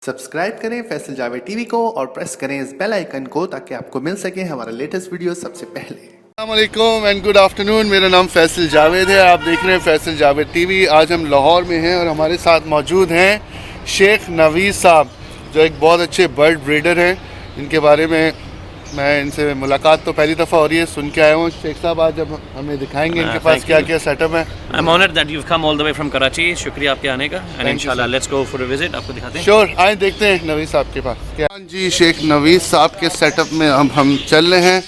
Subscribe करें Faisal Javed TV को और प्रेस करें इस बेल आइकन को ताकि आपको मिल सके हमारा लेटेस्ट वीडियो सबसे पहले। अस्सलाम वालेकुम एंड गुड आफ्टरनून। मेरा नाम फैसल जावेद है, आप देख रहे हैं फैसल जावेद टीवी। आज हम लाहौर में हैं और हमारे साथ मौजूद हैं शेख नवीद साहब, जो एक बहुत अच्छे बर्ड ब्रीडर हैं। इनके बारे में मैं इनसे मुलाकात तो पहली दफ़ा हो रही है, सुन के आया हूँ। शेख साहब आज जब हमें दिखाएंगे इनके पास क्या क्या सेटअप है। I am honoured that you have come all the way from Karachi. शुक्रिया आपके आने का एंड इंशाल्लाह let's go for a visit. आपको दिखाते हैं। श्योर, आए देखते हैं नवीद साहब के पास क्या जी। शेख नवीद साहब के सेटअप में अब हम चल रहे हैं।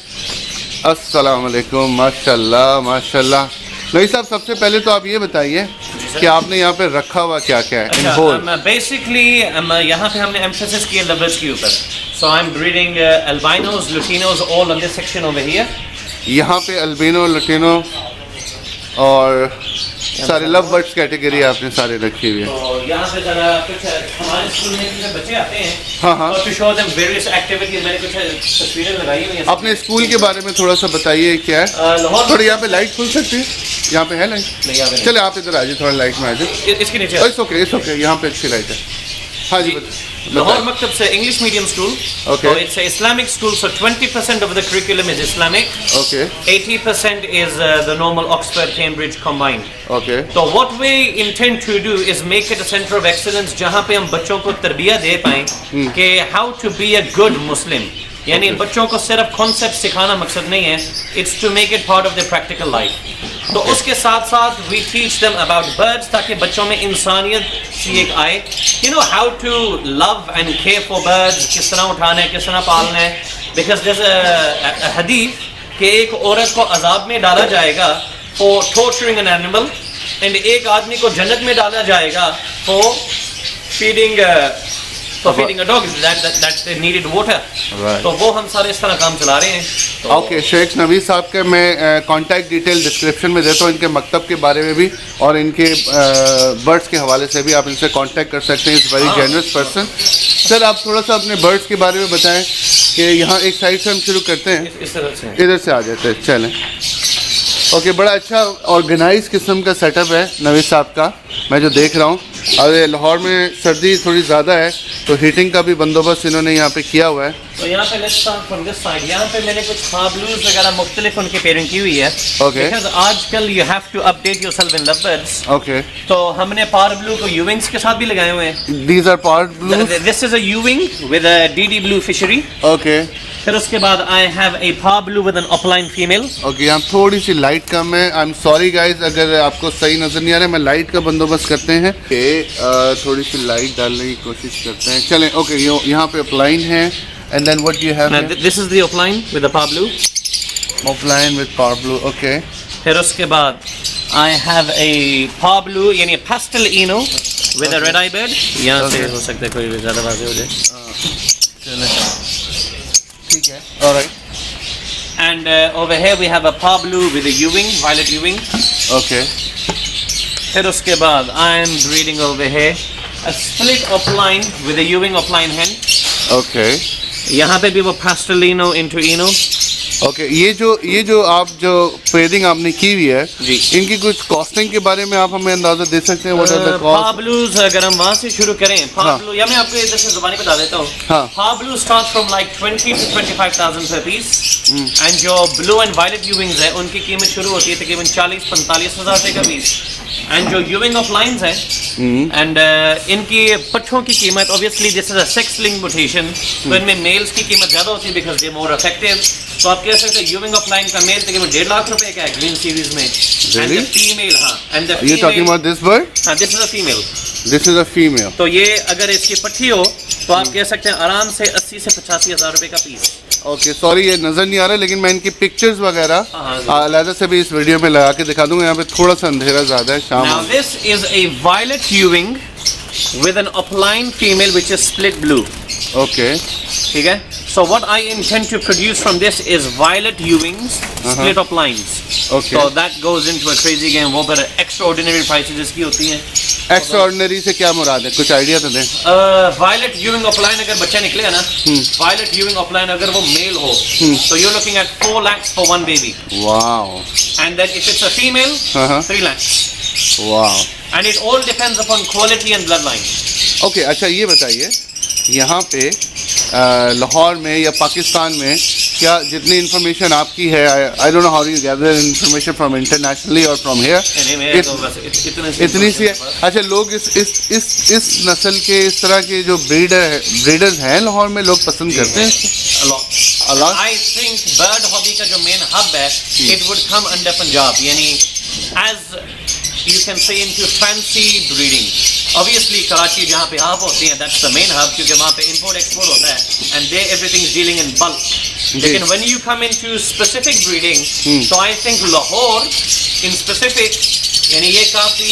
अस्सलाम वालेकुम, माशाल्लाह माशाल्लाह। नवीद साहब, सबसे पहले तो आप ये बताइए कि आपने यहाँ पे रखा हुआ क्या क्या है इन होल। बेसिकली यहाँ पे हमने एम्फेसिस किया लवर्स के ऊपर। So I am breeding albinos, lutinos all on this section over here. यहाँ पे अल्बिनो, लुटिनो और सारे लव बर्ड्स कैटेगरी आपने सारे रखी हुई है। तो यहाँ पे जरा कुछ हमारे स्कूल में कुछ बच्चे आते हैं, हाँ, to show them various activities. मैंने कुछ तस्वीरें लगाई हुई हैं। अपने स्कूल के बारे में थोड़ा सा बताइए क्या है। लाहौर थोड़ी यहाँ पे लाइट खुल सकती है, यहाँ पे है लाइट? नहीं, यहाँ पे चले आप इधर आ जाइए, थोड़ा लाइट में आ जाइए। इसके नीचे इट्स ओके, यहाँ पे अच्छी लाइट है। हाँ जी, लाहौर मकतब से English medium school. Okay. So it's a Islamic school, so 20% of the curriculum is Islamic. Okay 80% is the normal Oxford Cambridge combined. Okay So what we intend to do is make it a center of excellence जहाँ पे हम बच्चों को तरबियत दे पाएं कि how to be a good Muslim। यानी बच्चों को सिर्फ कॉन्सेप्ट सिखाना मकसद नहीं है, it's to make it part of the practical life. तो उसके साथ साथ we teach them about birds, ताकि बच्चों में इंसानियत सी एक आए। You know how to love and care for birds, किस तरह उठाना है, किस तरह पालना है। बिकॉज देयर इज अ हदीस कि एक औरत को अजाब में डाला जाएगा for torturing an animal, and एक आदमी को जन्नत में डाला जाएगा for feeding a dog that needed water. Right. तो वो हम सारे इस तरह काम चला रहे हैं। तो ओके शेख नवीद साहब के मैं कांटेक्ट डिटेल डिस्क्रिप्शन में देता हूँ, इनके मकतब के बारे में भी और इनके बर्ड्स के हवाले से भी आप इनसे कांटेक्ट कर सकते हैं। Is very generous person. Sir, आप थोड़ा सा अपने बर्ड्स के बारे में बताएं कि यहाँ एक साइड से हम शुरू करते हैं, इस तरह से इधर से आ जाते हैं। चलें। ओके, बड़ा अच्छा ऑर्गेनाइज किस्म का सेटअप है नवीद साहब का, मैं जो देख रहा हूँ। और लाहौर में सर्दी थोड़ी ज़्यादा है तो हीटिंग का भी बंदोबस्त इन्होंने यहाँ पे किया हुआ है। तो यहाँ पे let's start from this side. यहाँ पे मैंने कुछ फाबलूज वगैरह मुख्तलिफ उनके पेयरिंग की हुई है। ओके। बिकॉज़ आजकल you have to update yourself in love birds. Okay. तो हमने पार ब्लू को यूविंग्स के साथ भी लगाए हुए हैं। These are part blue. This is a euwing with a DD blue fischeri. Okay. फिर उसके बाद I have a par blue with an opaline female. Okay, यहाँ थोड़ी सी लाइट कम है। आई एम सॉरी गाइज अगर आपको सही नजर नहीं आ रहा है, मैं लाइट का बंदोबस्त करते हैं कि थोड़ी सी लाइट डालने की कोशिश करते हैं। चलें। ओके, यहाँ पे अपलाइन है and then what you have? This is the opaline with the par blue. Opaline with par blue. Okay. फिर उसके बाद I have a par blue यानी pastel ino with a red eye bird. यहाँ से हो सकता है कोई भी ज़्यादा वाज़ेह हो जाए। चलें, ठीक है। Alright. And over here we have a par blue with a U-wing, violet U-wing. Okay. फिर उसके बाद I am breeding over here a split upline with a U-wing upline hen. Okay. यहाँ पे भी वो pastelino into ino. ओके, ये जो आप जो पेयरिंग आपने की हुई है जी, इनकी कुछ कॉस्टिंग के बारे में आप हमें अंदाजा दे सकते हैं? What are the par cost? blues अगर हम वहाँ से शुरू करें, par blue या मैं आपको इधर से ज़ुबानी बता देता हूँ। हाँ। Par blue starts from like 20 to 25,000 per piece. And जो blue and violet U-wings है उनकी कीमत शुरू होती है तकरीबन 40-45 हज़ार रुपये का पीस। एंड जो U-wing ऑफ लाइन्स है एंड इनकी पट्ठों की कीमत, obviously this is a sex link mutation, तो इनमें मेल्स की कीमत ज़्यादा होती है बिकॉज दे मोर इफेक्टिव। तो आप कह सकते हैं U-wing ऑफ लाइन का मेल तकरीबन 1.5 लाख रुपए का है ग्रीन सीरीज में। एंड द फीमेल, हाँ, and the you talking about this bird? हाँ, this is a female. This is a female. तो ये अगर इसकी पट्टी हो तो आप कह सकते हैं आराम से 80 से 85 हज़ार रुपए का पीस। ओके, सॉरी ये नज़र नहीं आ रहा, लेकिन मैं इनकी पिक्चर्स वगैरह हाँ, अलहदा से भी इस वीडियो में लगा के दिखा दूंगा। यहाँ पे थोड़ा सा अंधेरा ज़्यादा है, शाम। Now this is a violet U-wing with an upline female which is split blue. Okay. ठीक है। So what I intend to produce from this is violet U-wings, split uplines. Okay. So that goes into a crazy game. वो पर extraordinary prices इसकी होती हैं। Extraordinary से क्या मुराद है, कुछ आइडिया तो दें। Violet U-wing upline अगर बच्चा निकलेगा ना, violet U-wing upline अगर वो मेल हो, तो you're looking at 4 lakhs for one baby. Wow. And then if it's a female, 3 lakhs. Wow. And it all depends upon quality and bloodline. Okay, अच्छा ये बताइए यहाँ पे लाहौर में या पाकिस्तान में क्या जितनी इन्फॉर्मेशन आपकी है, आई don't know how you gather information from internationally और फ्रॉम हेयर, इतनी सी है। अच्छा, लोग इस नस्ल के इस तरह के जो ब्रीडर्स हैं लाहौर में, लोग पसंद करते हैं। I think bird hobby का जो main hub है, it would come under Punjab, यानी as you can say into fancy breeding. Obviously Karachi जहाँ पे hub होती हैं, that's the main hub, क्योंकि वहाँ पे import export होता है, and there everything is dealing in bulk. लेकिन when you come into specific breeding, so I think Lahore in specific, यानी ये काफी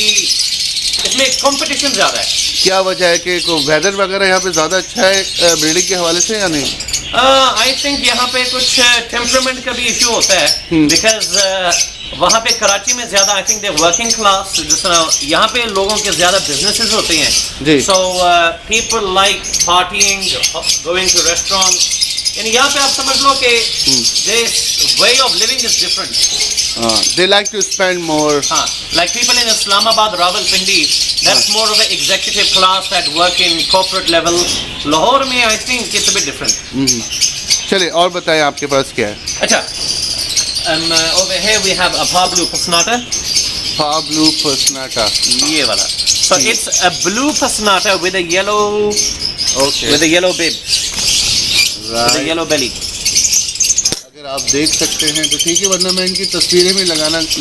इसमें कंपटीशन ज़्यादा है। क्या वजह है कि वेदर वगैरह यहाँ पे ज़्यादा अच्छा है ब्रीडिंग के हवाले से या नहीं? आई थिंक यहाँ पे कुछ टेम्परामेंट का भी इशू होता है, बिकॉज वहाँ पे कराची में ज़्यादा I think they working class, जिस तरह यहाँ पे लोगों के ज़्यादा बिजनेसेस होते हैं, so people like partying, going to restaurant, यानी यहाँ पे आप समझ लो कि this way of living is different. They like to spend more. Like people in Islamabad, Rawalpindi, that's more of an executive class that work in corporate level. Lahore में I think it's a bit different. चलिए और बताएं आपके पास क्या है? अच्छा, over here we have a Pablo Pasnata. Pablo Pasnata. ये वाला. So it's a blue Pasnata with a yellow, with a yellow bib, with a yellow belly. अगर आप देख सकते हैं तो ठीक है, वरना मैं इनकी तस्वीरें भी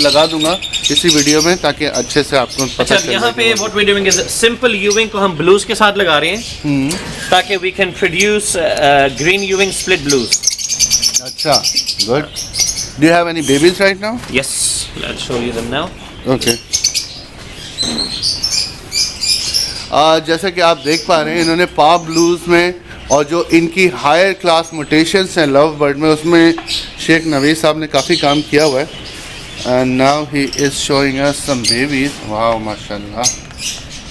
लगा दूंगा इसी वीडियो में ताकि अच्छे से आपको पता चले। यहाँ पे what we're doing is simple ewing को हम blues के साथ लगा रहे हैं ताकि we can produce green ewing split blues. अच्छा, good. Do you have any babies right now? Yes, I'll show you them now. Okay. जैसा कि आप देख पा रहे हैं, इन्होंने पा ब्लूज में और जो इनकी हायर क्लास मोटेशंस हैं लव बर्ड में, उसमें शेख नवीद साहब ने काफ़ी काम किया हुआ है। And now he is showing us some babies. वाह माशाल्लाह।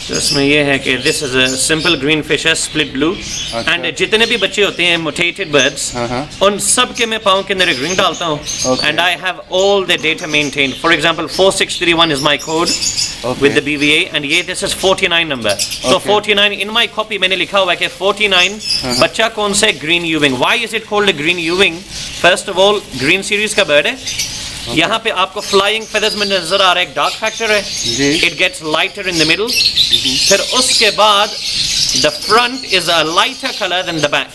तो इसमें ये है कि this is a simple green fischer split blue, and जितने भी बच्चे होते हैं मोटेटेड बर्ड्स, उन सब के मैं पाँव के अंदर एक रिंग डालता हूँ, and I have all the data maintained. For example 4631 is my code with the BVA, and ये this is 49 number. So 49 in my copy मैंने लिखा हुआ है कि 49 बच्चा कौन सा है, green यूविंग। Why is it called green यूविंग? First of all green series का बर्ड है। यहाँ पे आपको फ्लाइंग फेदर्स में नजर आ रहा है, एक डार्क फैक्टर है, it gets lighter in the middle, फिर उसके बाद the front is a lighter colour than the back.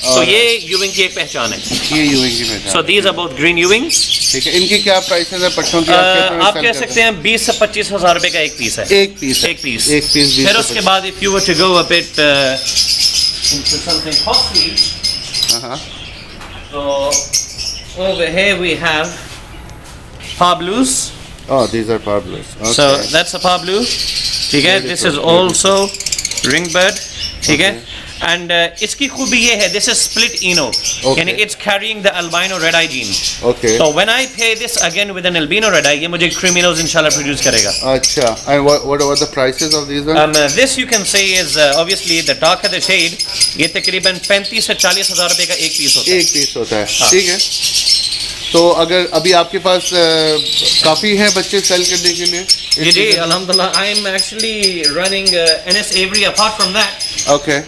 तो ये यूविंग की एक पहचान है, ये यूविंग की पहचान। So these are both green यूविंग्स। ठीक है, इनकी क्या प्राइसेस है पट्टों की? आप कह सकते हैं 20 से 25 हज़ार रुपए का एक पीस है। एक पीस। फिर उसके बाद if you were to go a bit into something costly, so over here we have Pablos. Oh, these are Pablos. Okay. So that's a Pablo. ठीक है, this is also ringbird. ठीक है, and इसकी खूबी ये है, this is split eno, यानी it's carrying the albino red eye gene. Okay. So when I pair this again with an albino red eye, ये मुझे criminos इंशाल्लाह produce करेगा. अच्छा, and what are the prices of these ones? This you can say is obviously the darker the shade, ये तकरीबन 35 से 40 हज़ार रुपए का एक पीस होता है। एक पीस होता है, ठीक है। तो अगर अभी आपके पास काफ़ी हैं बच्चे सेल करने के लिए? जी अल्हम्दुलिल्लाह, I am actually running NS Avery. Apart from that, okay,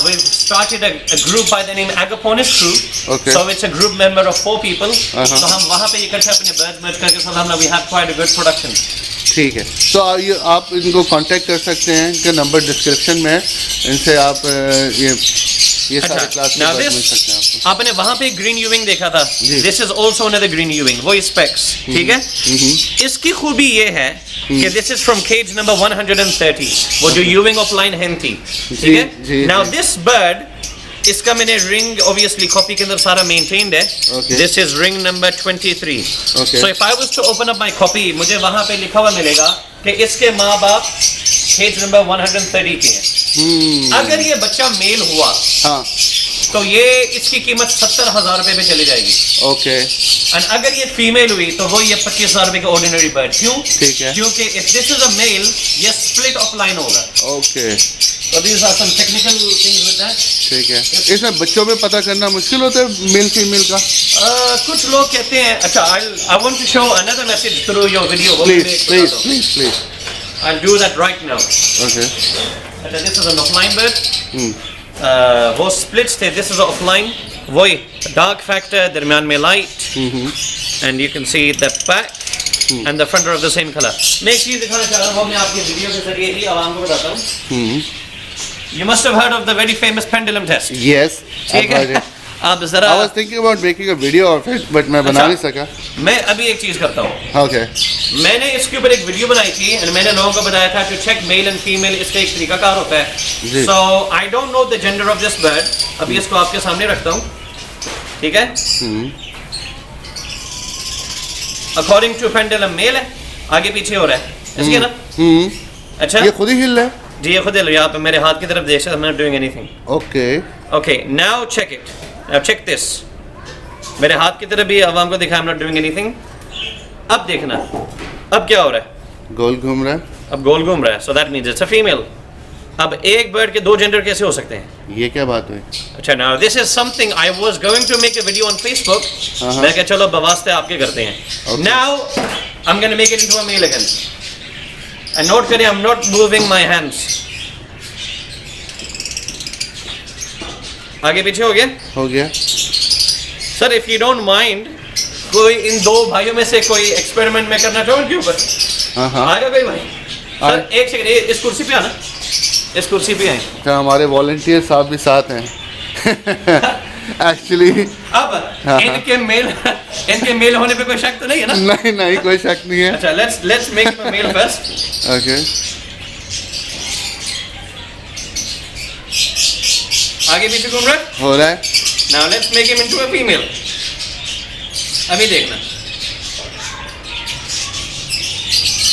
we've started a group by the name Agaponis Crew. Okay. So it's a group member of 4 people. So हम वहाँ पे इकट्ठे अपने birds merge करके अल्हम्दुलिल्लाह we have quite a good production. ठीक है, तो आप इनको कांटेक्ट कर सकते हैं, इनका नंबर डिस्क्रिप्शन में है, इनसे आप ये सारे क्लास में मिल सकते हैं आपको। आपने वहाँ पे ग्रीन यूविंग देखा था, this is also another green यूविंग, वो स्पेक्स। ठीक है, इसकी खूबी ये है कि this is from cage number 130, वो जो यूविंग ऑफ लाइन hen थी। ठीक है, नाउ दिस बर्ड, इसका मैंने रिंग ऑब्वियसली कॉपी के अंदर सारा मेंटेन्ड है। This is ring number 23। So if I was to open up my copy, मुझे वहां पे लिखा हुआ मिलेगा कि इसके माँ बाप पेज नंबर 130 के हैं। अगर ये बच्चा मेल हुआ, हाँ, तो ये इसकी कीमत 70,000 रुपए पे चली जाएगी। ओके। एंड अगर ये फीमेल हुई तो वो ये 25,000 रुपए का ऑर्डिनरी बर्ड। क्यों? ठीक है, क्योंकि if this is a male, ये स्प्लिट ऑफ लाइन होगा। Okay, So these are some technical things with that. ठीक है, इसमें बच्चों में पता करना मुश्किल होता है मेल फीमेल का? कुछ लोग कहते हैं। अच्छा, I want to show another message through your video. Please. I'll do that right now. Okay. This is an offline bird. वो स्प्लिट्स थे, दिस इज ऑफलाइन, वही डार्क फैक्टर, दरमियान में light, and you can see the back and the front of the same colour. मैं एक चीज दिखाना चाह रहा हूँ, वो मैं आपकी वीडियो के जरिए ही आवाम को बताता हूँ। You must have heard of the very famous pendulum test. Yes, ठीक I've heard है, it. आप जरा I was thinking about making a video of it, but मैं बना नहीं सका. मैं अभी एक चीज करता हूँ। Okay. मैंने इसके ऊपर एक वीडियो बनाई थी और मैंने लोगों को बताया था to check male and female, इसका एक तरीकाकार होता है। So I don't know the gender of this bird, अभी इसको आपके सामने रखता हूँ, ठीक है। अकॉर्डिंग टू पेंडुलम मेल है, आगे पीछे हो रहा है, ऐसे ही है ना? अच्छा, ये खुद ही हिल रहा है? जी ये खुद हिल रहा है, आप मेरे हाथ की तरफ देख सकते हैं, I'm not doing anything. Okay. Okay, now check it. Now check this. मेरे हाथ की तरफ भी आवाम को दिखा, I'm not doing anything. अब देखना, अब क्या हो रहा है? गोल घूम रहा है? अब गोल घूम रहा है, so that means it's a female. अब एक बर्ड के दो जेंडर कैसे हो सकते हैं? ये क्या बात हुई? अच्छा, now this is something I was going to make a video on Facebook. मैं कहा चलो बवास्ते आपके करते हैं। Okay. Now I'm going to make it into a male again. And note करिए, I'm not moving my hands. आगे पीछे हो गया? हो गया। Sir if you don't mind, कोई इन दो भाइयों में से कोई एक्सपेरिमेंट में करना चाहो उनके ऊपर? आएगा कोई भाई? सर एक सेकंड, इस कुर्सी पे आना, इस कुर्सी पे आए। क्या हमारे वॉलंटियर साहब भी साथ हैं? एक्चुअली अब इनके मेल होने पे कोई शक तो नहीं है ना? नहीं नहीं, कोई शक नहीं है। अच्छा, let's make it a male first. Okay, आगे पीछे घूम रहा है, हो रहा है। Now let's make him into a female. अभी देखना,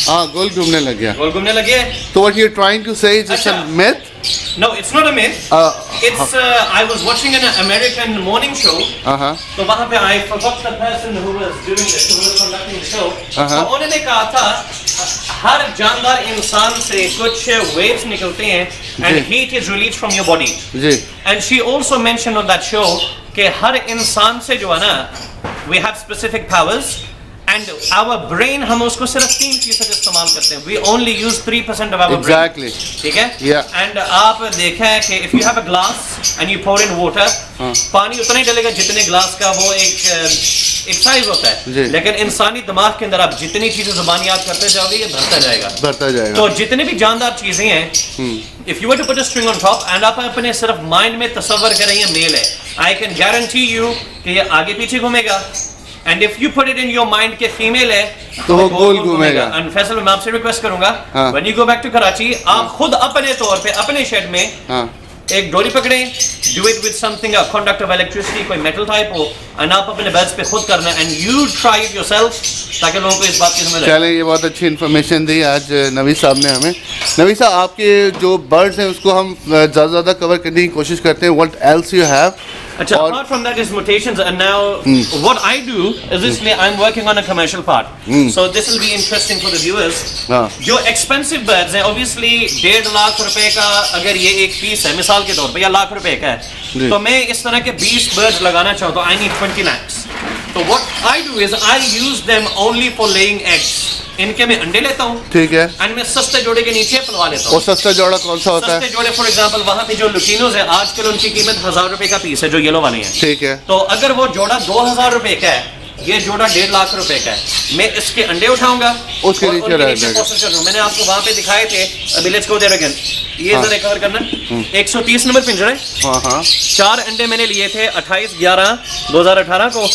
हाँ, गोल घूमने लग गया। गोल घूमने लगे। तो what you are trying to say is अच्छा। A myth? No, it's not a myth. It's I was watching an American morning show. तो वहाँ पे I forgot the person who was doing it, who was conducting the show. तो उन्होंने कहा था हर जानदार इंसान से कुछ waves निकलते हैं and heat is released from your body. Ji. And she also mentioned on that show कि हर इंसान से जो है ना, we have specific powers. And our brain, हम उसको सिर्फ 3% इस्तेमाल करते हैं. We only use 3% of our brain. Exactly. ठीक है? Yeah. And आप देखा है कि if you have a glass and you pour in water, पानी उतना ही डलेगा जितने ग्लास का वो एक साइज होता है। लेकिन इंसानी दिमाग के अंदर आप जितनी चीजें जुबानी याद करते जाओगे, ये भरता जाएगा। तो जितने भी जानदार चीजें हैं, if you were to put a string on top and आप अपने सिर्फ माइंड में तस्वर करें ये मेल है, I can guarantee you कि ये आगे पीछे घूमेगा। And if you put it in your mind कि फीमेल है तो वो गोल घूमेगा। And फैसल, मैं आपसे रिक्वेस्ट करूंगा, when you go back to Karachi, आप खुद अपने तौर पे अपने शेड में एक डोरी पकड़े, do it with something, a conduct of electricity, कोई metal type हो, and आप अपने बर्ड्स पे खुद करना, and you try it yourself, ताकि लोगों को इस बात की समझ आए। चलें, ये बहुत अच्छी इन्फॉर्मेशन दी आज नवी साहब ने हमें। नवी साहब, आपके जो बर्ड्स हैं उसको हम ज़्यादा से ज़्यादा कवर करने की कोशिश करते हैं। What else you have? अच्छा, apart from that is mutations, and now what I do is इसलिए I'm working on a commercial part, so this will be interesting for the viewers. जो expensive birds हैं, obviously 1.5 lakh रुपए का अगर ये एक piece है मिसाल के तौर पे, या लाख रुपए का है, तो मैं इस तरह के 20 birds लगाना चाहता हूँ, I need 20 lakhs. So what I do is I use them only for laying eggs. इनके मैं अंडे लेता हूँ, ठीक है, और मैं सस्ते जोड़े के नीचे पलवा लेता हूँ। और सस्ता जोड़ा कौन सा होता है? सस्ते जोड़े फॉर एग्जांपल वहाँ पे जो लुटिनोज है, आजकल उनकी कीमत 1000 रुपए का पीस है, जो येलो वाले हैं, ठीक है। तो अगर वो जोड़ा 2000 रुपए का है, ये जोड़ा 1.5 लाख रुपए का है, मैं इसके अंडे उठाऊंगा, उसके नीचे प्रोसेस करूंगा। मैंने आपको वहाँ पे दिखाए थे, अभी लेट्स गो देयर अगेन, ये जरा कवर करना। 130 नंबर पिंजरा है, 4 अंडे मैंने लिए थे 28/11/2018 को,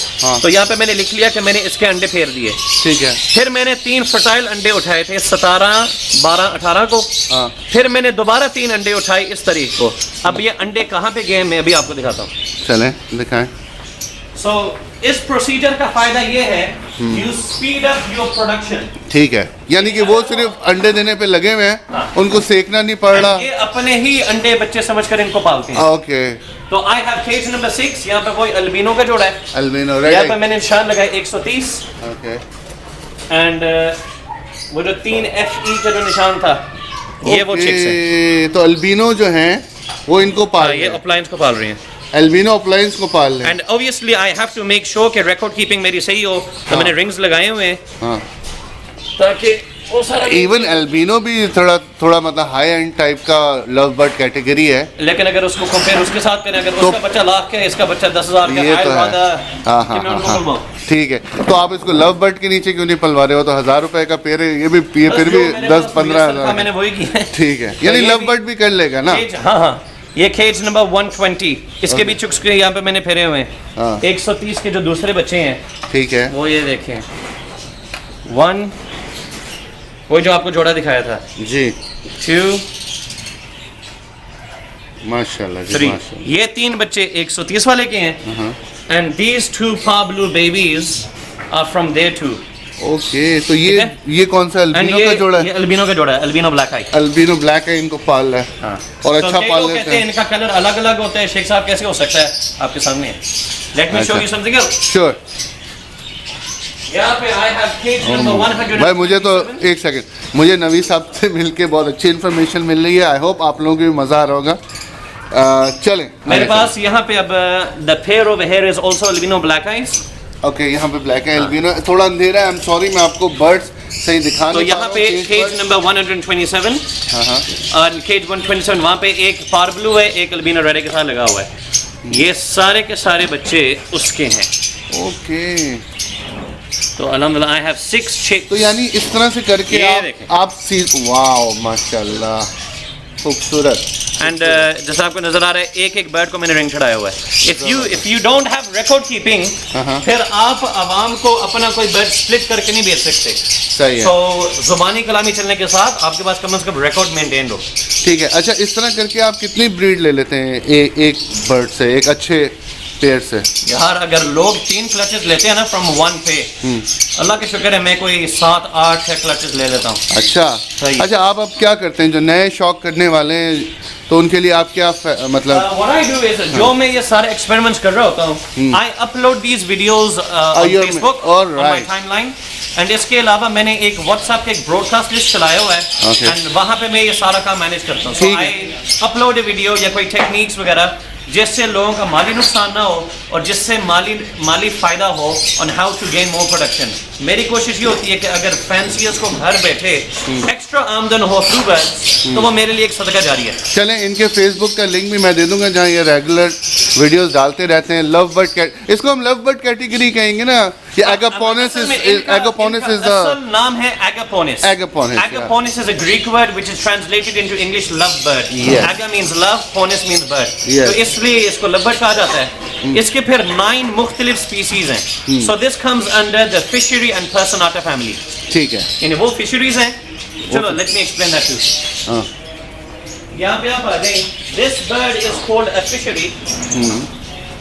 तो यहाँ पे मैंने लिख लिया कि मैंने इसके अंडे फेर दिए, ठीक है। फिर मैंने 3 फर्टाइल अंडे उठाए थे 17/12/18 को, फिर मैंने दोबारा 3 अंडे उठाए इस तरीके को। अब ये अंडे कहाँ पे गए मैं अभी आपको दिखाता हूँ, चलें दिखाएं। So, इस प्रोसीजर का फायदा ये है, you speed up your production. ठीक है, यानी कि वो सिर्फ अंडे देने पे लगे हुए हैं, उनको सेकना नहीं पड़ रहा। ये अपने ही अंडे बच्चे समझकर इनको पालते हैं। ओके। तो I have cage number 6, यहाँ पे कोई अल्बिनो का जोड़ा है। Albino, right. यहाँ पे मैंने निशान लगाया 130। ओके। एंड वो जो 3 FE का जो निशान था, ये वो चिक्स है। तो अल्बिनो जो हैं, वो इनको पाल रहे हैं। ये अप्लायंस को पाल रही हैं। एल्बिनो अप्लायंस को पाल लें। And obviously I have to make sure कि रिकॉर्ड कीपिंग मेरी सही हो, तो मैंने रिंग्स लगाए हुए हैं, ताकि वो सारा इवन एल्बिनो भी थोड़ा थोड़ा मतलब हाई एंड टाइप का लव बर्ड कैटेगरी है। लेकिन अगर उसको कंपेयर उसके साथ करें, अगर उसका बच्चा लाख का है, इसका बच्चा 10,000 का, ये तो है। हाँ कि मैं उनको बुलवाऊं? ठीक है, तो आप इसको लव बर्ड के नीचे क्यों नहीं पलवा रहे हो? तो 1,000 रुपए का पेड़ है, ये फिर भी 10-15 हज़ार। मैंने वही किया है। ठीक है, यानी ये लव भी- बर्ड भी कर लेगा ना? हाँ हाँ, ये केज नंबर 120, इसके भी चुक्स के यहाँ पे मैंने फेरे हुए हाँ। हैं। 130 के जो दूसरे बच्चे हैं ठीक है, वो ये देखें, 1, वो जो आपको जोड़ा दिखाया था, जी 2, माशाल्लाह जी 3, माशाल्लाह। ये 3 बच्चे 130 वाले के हैं। And these 2 par blue babies are from there too. Okay, तो ठीक है? ये कौन सा एंड अल्बिनो का जोड़ा ये है? अल्बिनो का जोड़ा है, अल्बिनो ब्लैक आई। अल्बिनो ब्लैक है, इनको पाल रहा है हाँ। और अच्छा तो कई पाल लोग लेते कहते हैं हैं। इनका कलर अलग अलग होता है। शेख साहब कैसे हो सकता है? आपके सामने है। लेट मी शो अच्छा। You something else. श्योर यहाँ पे आई हैव केज नंबर 100। भाई, मुझे तो एक सेकंड, मुझे नवी साहब से मिलके बहुत अच्छी इन्फॉर्मेशन मिल रही है। आई होप आप लोगों को भी मज़ा आ रहा होगा। चलें मेरे आगे पास यहाँ पे अब the pair over here is also albino black eyes. चलें। ओके, यहाँ पे ब्लैक है एल्बिनो, थोड़ा अंधेरा है, आई एम सॉरी, मैं आपको बर्ड्स सही दिखा तो नहीं पा यहाँ रहा पे हूँ, केज नंबर 127 हाँ हाँ, और केज 127 वहाँ पे एक पारब्लू है, एक अल्बिनो रेड के साथ लगा हुआ है। ये सारे के सारे बच्चे उसके हैं। ओके। तो अल्हम्दुलिल्लाह आई हैव 6 chicks। तो यानी इस तरह से करके ये देखें। आप वाओ माशाल्लाह, खूबसूरत। एंड जैसा आपको नजर आ रहा है, एक एक बर्ड को मैंने रिंग चढ़ाया हुआ है। If you don't have record keeping, हाँ। फिर आप आवाम को अपना कोई बर्ड स्प्लिट करके नहीं बेच सकते। सही है, तो जुबानी कलामी चलने के साथ आपके पास कम से कम रिकॉर्ड मेंटेन हो। ठीक है। अच्छा, इस तरह करके आप कितनी ब्रीड ले लेते हैं एक बर्ड से, एक अच्छे पेयर से? यार अगर लोग 3 क्लचेस लेते हैं ना फ्रॉम 1 पे, अल्लाह का शुक्र है मैं कोई 7-8 क्लचेस ले लेता हूँ। अच्छा सही। अच्छा, आप अब क्या करते हैं जो नए शौक करने वाले हैं, तो उनके लिए आप क्या मतलब? What I do is, जो मैं ये सारे एक्सपेरिमेंट्स कर रहा होता हूँ, I upload these videos on you're- Facebook, all on my right. timeline, and इसके अलावा मैंने एक WhatsApp का एक ब्रॉडकास्ट लिस्ट चलाया हुआ है, Okay. and वहाँ पे मैं ये सारा काम मैनेज करता हूँ। So ठीक I है। upload a video या कोई टेक्निक्स वगैरह जिससे लोगों का माली नुकसान ना हो और जिससे माली फायदा हो on how to gain more production। मेरी कोशिश ये होती है कि अगर फैंसियर्स को घर बैठे एक्स्ट्रा आमदन हो थ्रू बर्ड्स, तो वो मेरे लिए एक सदका जारी है। चलें, इनके फेसबुक का लिंक भी मैं दे दूंगा जहाँ ये रेगुलर वीडियोस डालते रहते हैं। लव बर्ड इसको हम लव बर्ड कैटेगरी कहेंगे ना? ये एगापोनिस असल में इज इनका असल नाम है agapornis। Agapornis, yeah. Agapornis is a Greek word which is translated into English love bird। Yes. Aga means love, pornis means bird। Yes. तो इसलिए इसको love bird कहा जाता है। इसके फिर 9 मुख्तलिफ स्पीसीज हैं। So this comes under the fishery and personata family। ठीक है, यानी वो फिशरीज हैं। चलो let me explain that to you। हाँ यहाँ पे आप आ जाए, this bird is called a fishery।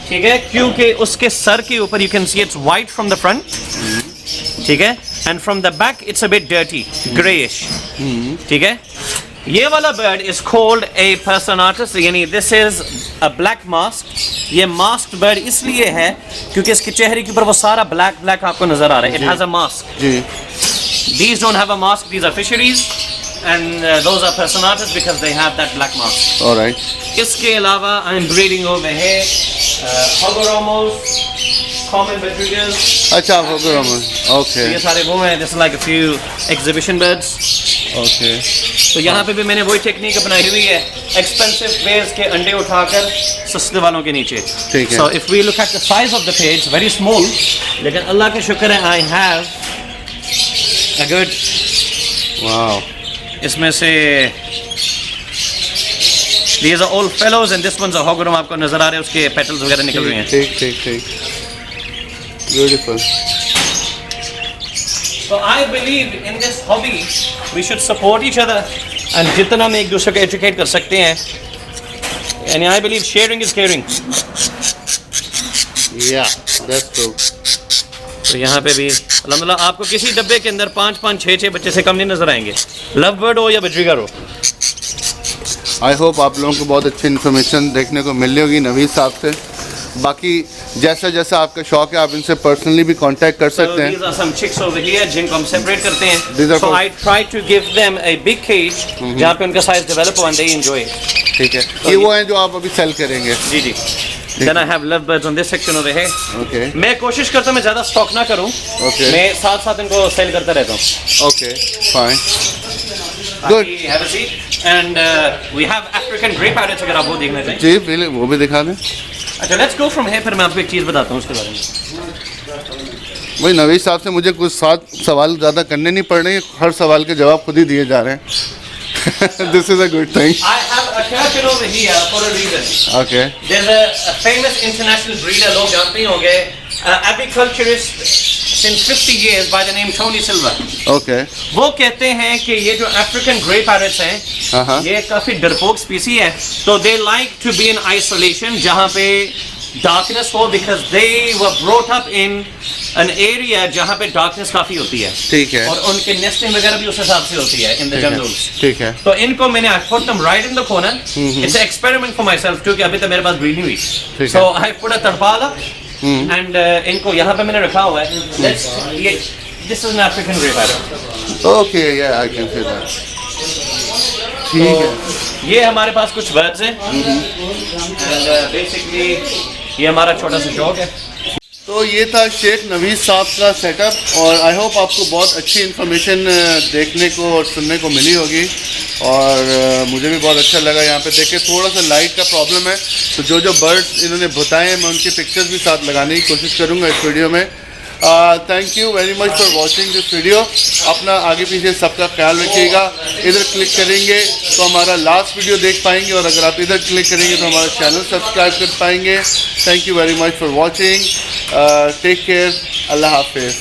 ठीक है, क्योंकि उसके सर के ऊपर you can see it's white from the front। ठीक है, and from the back it's a bit dirty, grayish। ठीक है, ये वाला bird is called a personatus, यानी this is a black mask। ये masked bird इसलिए है क्योंकि इसके चेहरे के ऊपर वो सारा black आपको नजर आ रहा है। It has a mask। जी, These don't have a mask, these are fisheries, and those are personatas because they have that black mask। Alright. इसके अलावा I'm breeding over here hogoromos, common badgers। अच्छा, आप okay ये सारे वो हैं, this is like a few exhibition birds। Okay. तो यहाँ पे भी मैंने वही टेक्निक अपनाई हुई है, एक्सपेंसिव पेयर्स के अंडे उठाकर सस्ते वालों के नीचे। ठीक है। So if we look at the size of the page, very small, लेकिन अल्लाह का शुक्र है I have a good, wow, इसमें से these are all fellows and this one's a hogorom। आपको नजर आ रहे हैं उसके पेटल्स वगैरह निकल रहे हैं। ठीक ठीक ठीक, beautiful. So I believe in this hobby we should support each other, and जितना हम एक दूसरे को एजुकेट कर सकते हैं, and I believe sharing is caring। या दैट्स ट्रू। तो यहाँ पे भी अल्हम्दुलिल्लाह आपको किसी डब्बे के अंदर 5-5, 6-6 बच्चे से कम नहीं नजर आएंगे, लव बर्ड हो या बजरीगर हो। आई होप आप लोगों को बहुत अच्छी इन्फॉर्मेशन देखने को मिल रही होगी नवीद साहब से। बाकी जैसा जैसा आपका शौक है आप इनसे पर्सनली भी कांटेक्ट कर So सकते हैं। these are some chicks over here जिनको हम सेपरेट करते These हैं। are So for- I try to give them a big cage जहाँ पे उनका साइज डेवलप हो and they enjoy it। ठीक है, ये वो हैं जो आप अभी सेल करेंगे। जी जी। Then I have lovebirds on this section over here. Okay मैं कोशिश करता हूँ मैं ज़्यादा स्टॉक ना करूँ. Okay. मैं साथ साथ इनको सेल करता रहता हूँ. Okay fine Good. Have a seat. And we have African grey parrots अगर आप वो देखना चाहें. जी पहले वो भी दिखा दें. अच्छा let's go from here. फिर मैं आपको एक चीज़ बताता हूँ उसके बारे में. भाई नवीद साहब से मुझे कुछ सवाल ज़्यादा करने नहीं पड़ रहे, हर सवाल के जवाब खुद ही दिए जा रहे हैं. This is a good thing. I have a turtle over here for a reason. Okay. There's a famous international breeder, लोग जानते ही होंगे, apiculturist since 50 years by the name Tony Silva. Okay. वो कहते हैं कि ये जो African grey parrots हैं, ये काफी डरपोक स्पीसी है, तो they like to be in isolation जहाँ पे darkness हो, because they were brought up in an area जहाँ पे darkness काफी होती है. ठीक है. और उनके nesting वगैरह भी उस हिसाब से होती है in the jungles. ठीक है. तो इनको मैंने I put them right in the corner. It's an experiment for myself क्योंकि अभी तक मेरे पास breed नहीं हुई. So I put a tarpala and इनको यहाँ पे मैंने रखा हुआ है. This is an African grey parrot. Okay, yeah, I can see that. ठीक है. ये हमारे पास कुछ birds हैं. And basically ये हमारा छोटा सा शौक है. तो ये था शेख नवीद साहब का सेटअप और आई होप आपको बहुत अच्छी इन्फॉर्मेशन देखने को और सुनने को मिली होगी और मुझे भी बहुत अच्छा लगा यहाँ पे देख के. थोड़ा सा लाइट का प्रॉब्लम है तो जो बर्ड्स इन्होंने बताए हैं मैं उनके पिक्चर्स भी साथ लगाने की कोशिश करूँगा इस वीडियो में. Thank you very much for watching this video. अपना आगे पीछे सबका ख्याल रखिएगा. इधर क्लिक करेंगे तो हमारा लास्ट वीडियो देख पाएंगे और अगर आप इधर क्लिक करेंगे तो हमारा चैनल सब्सक्राइब कर पाएंगे. Thank you very much for watching. Take care. Allah हाफिज़.